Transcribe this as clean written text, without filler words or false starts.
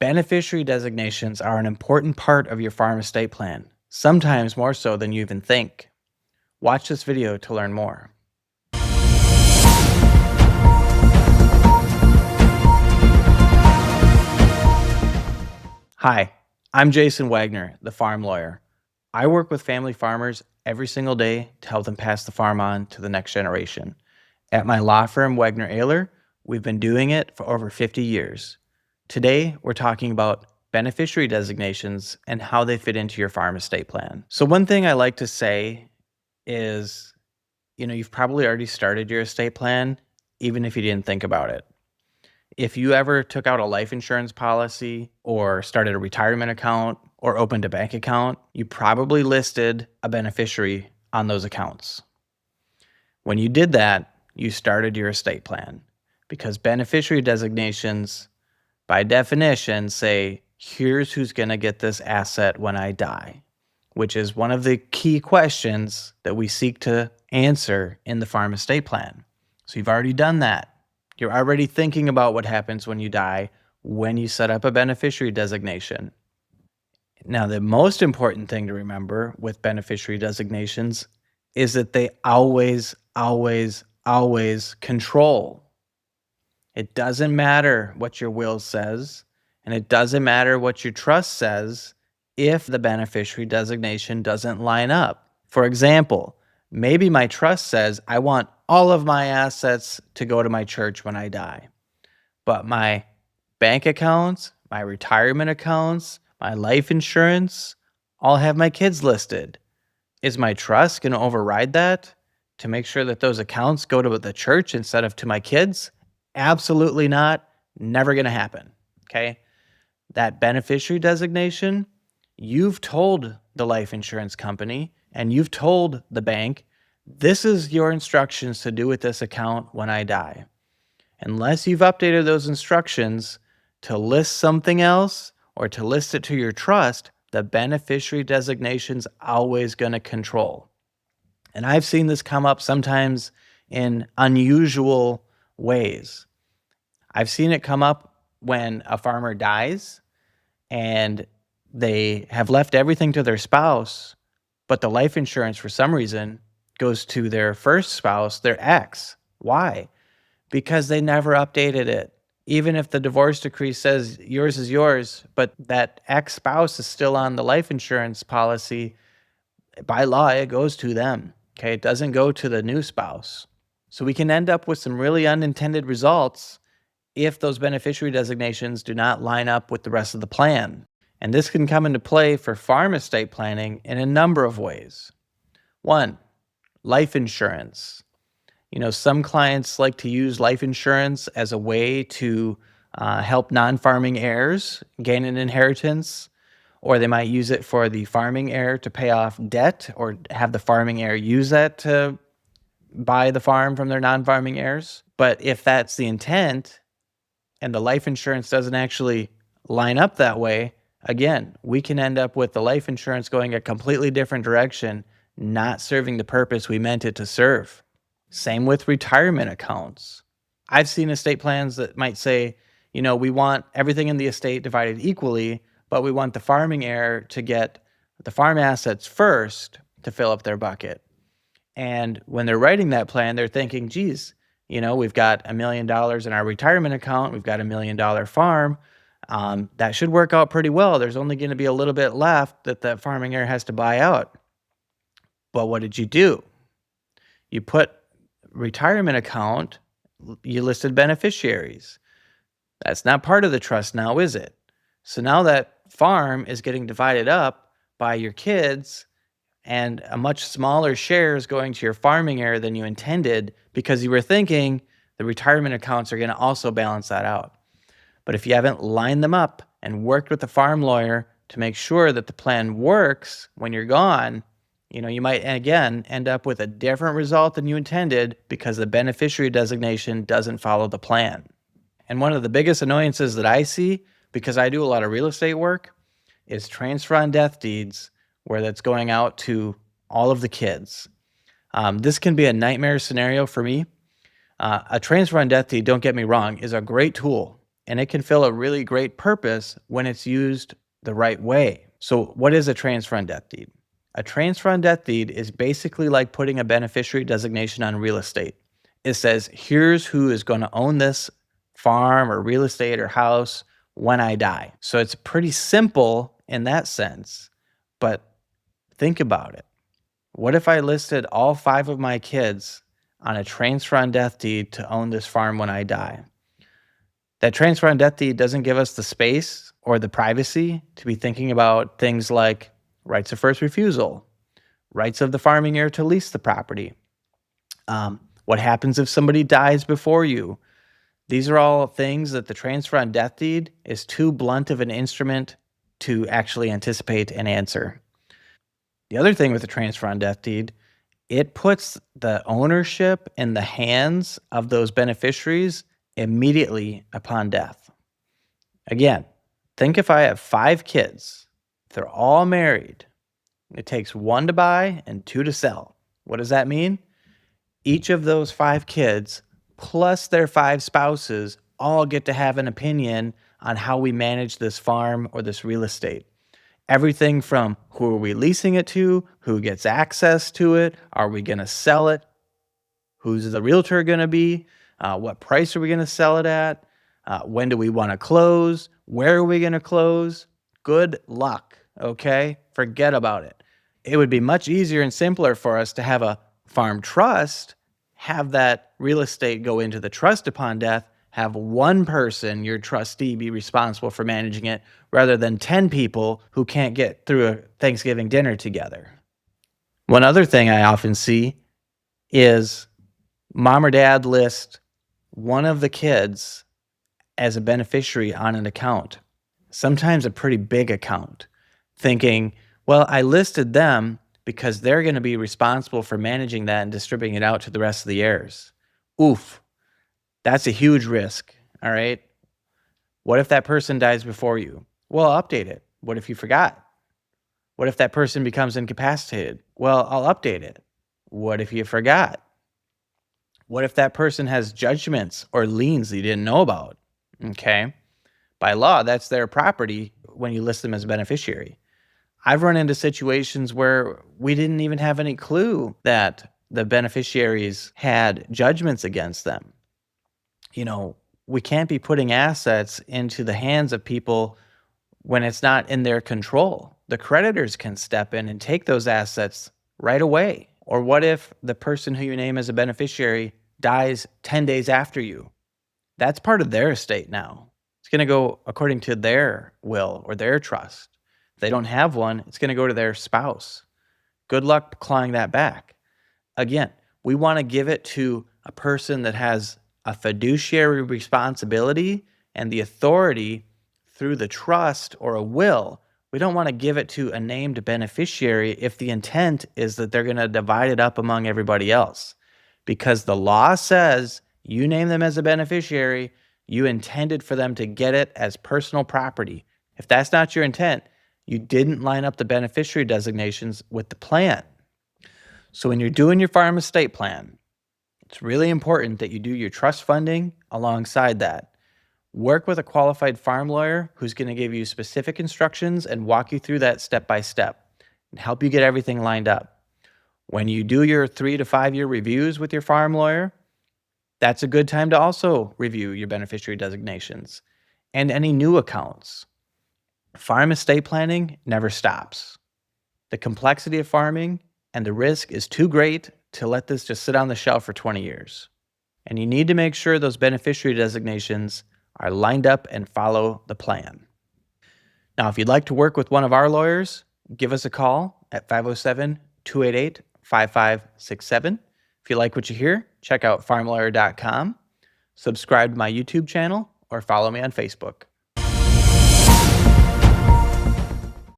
Beneficiary designations are an important part of your farm estate plan, sometimes more so than you even think. Watch this video to learn more. Hi, I'm Jason Wagner, the farm lawyer. I work with family farmers every single day to help them pass the farm on to the next generation. At my law firm, Wagner Ayler, we've been doing it for over 50 years. Today, we're talking about beneficiary designations and how they fit into your farm estate plan. So one thing I like to say is, you've probably already started your estate plan, even if you didn't think about it. If you ever took out a life insurance policy or started a retirement account or opened a bank account, you probably listed a beneficiary on those accounts. When you did that, you started your estate plan because beneficiary designations, by definition, say, here's who's going to get this asset when I die, which is one of the key questions that we seek to answer in the farm estate plan. So you've already done that. You're already thinking about what happens when you die when you set up a beneficiary designation. Now, the most important thing to remember with beneficiary designations is that they always control. It doesn't matter what your will says, and it doesn't matter what your trust says if the beneficiary designation doesn't line up. For example, maybe my trust says I want all of my assets to go to my church when I die, but my bank accounts, my retirement accounts, my life insurance all have my kids listed. Is my trust going to override that to make sure that those accounts go to the church instead of to my kids? Absolutely not. Never going to happen. Okay. That beneficiary designation, you've told the life insurance company and you've told the bank, this is your instructions to do with this account when I die. Unless you've updated those instructions to list something else or to list it to your trust, the beneficiary designation's always going to control. And I've seen this come up sometimes in unusual ways. I've seen it come up when a farmer dies and they have left everything to their spouse, but the life insurance for some reason goes to their first spouse, their ex. Why? Because they never updated it. Even if the divorce decree says yours is yours, but that ex-spouse is still on the life insurance policy, by law, it goes to them. Okay, it doesn't go to the new spouse. So we can end up with some really unintended results if those beneficiary designations do not line up with the rest of the plan. And this can come into play for farm estate planning in a number of ways. One, life insurance. Some clients like to use life insurance as a way to help non-farming heirs gain an inheritance, or they might use it for the farming heir to pay off debt, or have the farming heir use that to buy the farm from their non-farming heirs. But if that's the intent and the life insurance doesn't actually line up that way, again, we can end up with the life insurance going a completely different direction, not serving the purpose we meant it to serve. Same with retirement accounts. I've seen estate plans that might say, we want everything in the estate divided equally, but we want the farming heir to get the farm assets first to fill up their bucket. And when they're writing that plan, they're thinking, geez, we've got $1 million in our retirement account. We've got $1 million farm. That should work out pretty well. There's only going to be a little bit left that the farming heir has to buy out. But what did you do? You put retirement account, you listed beneficiaries. That's not part of the trust now, is it? So now that farm is getting divided up by your kids, and a much smaller share is going to your farming heir than you intended because you were thinking the retirement accounts are going to also balance that out. But if you haven't lined them up and worked with the farm lawyer to make sure that the plan works when you're gone, you might, again, end up with a different result than you intended because the beneficiary designation doesn't follow the plan. And one of the biggest annoyances that I see, because I do a lot of real estate work, is transfer on death deeds where that's going out to all of the kids. This can be a nightmare scenario for me. A transfer on death deed, don't get me wrong, is a great tool. and it can fill a really great purpose when it's used the right way. So, what is a transfer on death deed? A transfer on death deed is basically like putting a beneficiary designation on real estate. It says, here's who is going to own this farm or real estate or house when I die. So, it's pretty simple in that sense. But think about it. What if I listed all 5 of my kids on a transfer on death deed to own this farm when I die? That transfer on death deed doesn't give us the space or the privacy to be thinking about things like rights of first refusal, rights of the farming heir to lease the property. What happens if somebody dies before you? These are all things that the transfer on death deed is too blunt of an instrument to actually anticipate and answer. The other thing with the transfer on death deed, it puts the ownership in the hands of those beneficiaries immediately upon death. Again, think if I have 5 kids, they're all married, it takes 1 to buy and 2 to sell. What does that mean? Each of those 5 kids plus their 5 spouses all get to have an opinion on how we manage this farm or this real estate. Everything from who are we leasing it to, who gets access to it, are we going to sell it, who's the realtor going to be, what price are we going to sell it at, when do we want to close, where are we going to close? Good luck, okay? Forget about it. It would be much easier and simpler for us to have a farm trust, have that real estate go into the trust upon death, have one person, your trustee, be responsible for managing it rather than 10 people who can't get through a Thanksgiving dinner together. One other thing I often see is mom or dad list one of the kids as a beneficiary on an account, sometimes a pretty big account, thinking, well, I listed them because they're going to be responsible for managing that and distributing it out to the rest of the heirs. Oof, that's a huge risk, all right? What if that person dies before you? Well, I'll update it. What if you forgot? What if that person becomes incapacitated? Well, I'll update it. What if you forgot? What if that person has judgments or liens that you didn't know about? Okay. By law, that's their property when you list them as a beneficiary. I've run into situations where we didn't even have any clue that the beneficiaries had judgments against them. You know, we can't be putting assets into the hands of people when it's not in their control. The creditors can step in and take those assets right away. Or what if the person who you name as a beneficiary dies 10 days after you? That's part of their estate now. It's going to go according to their will or their trust. If they don't have one, it's going to go to their spouse. Good luck clawing that back. Again, we want to give it to a person that has a fiduciary responsibility and the authority through the trust or a will. We don't want to give it to a named beneficiary if the intent is that they're going to divide it up among everybody else. Because the law says you name them as a beneficiary, you intended for them to get it as personal property. If that's not your intent, you didn't line up the beneficiary designations with the plan. So when you're doing your farm estate plan, it's really important that you do your trust funding alongside that. Work with a qualified farm lawyer who's going to give you specific instructions and walk you through that step by step and help you get everything lined up. When you do your 3 to 5 year reviews with your farm lawyer, that's a good time to also review your beneficiary designations and any new accounts. Farm estate planning never stops. The complexity of farming and the risk is too great to let this just sit on the shelf for 20 years. And you need to make sure those beneficiary designations are lined up and follow the plan. Now, if you'd like to work with one of our lawyers, give us a call at 507-288-5567. If you like what you hear, check out farmlawyer.com, subscribe to my YouTube channel, or follow me on Facebook.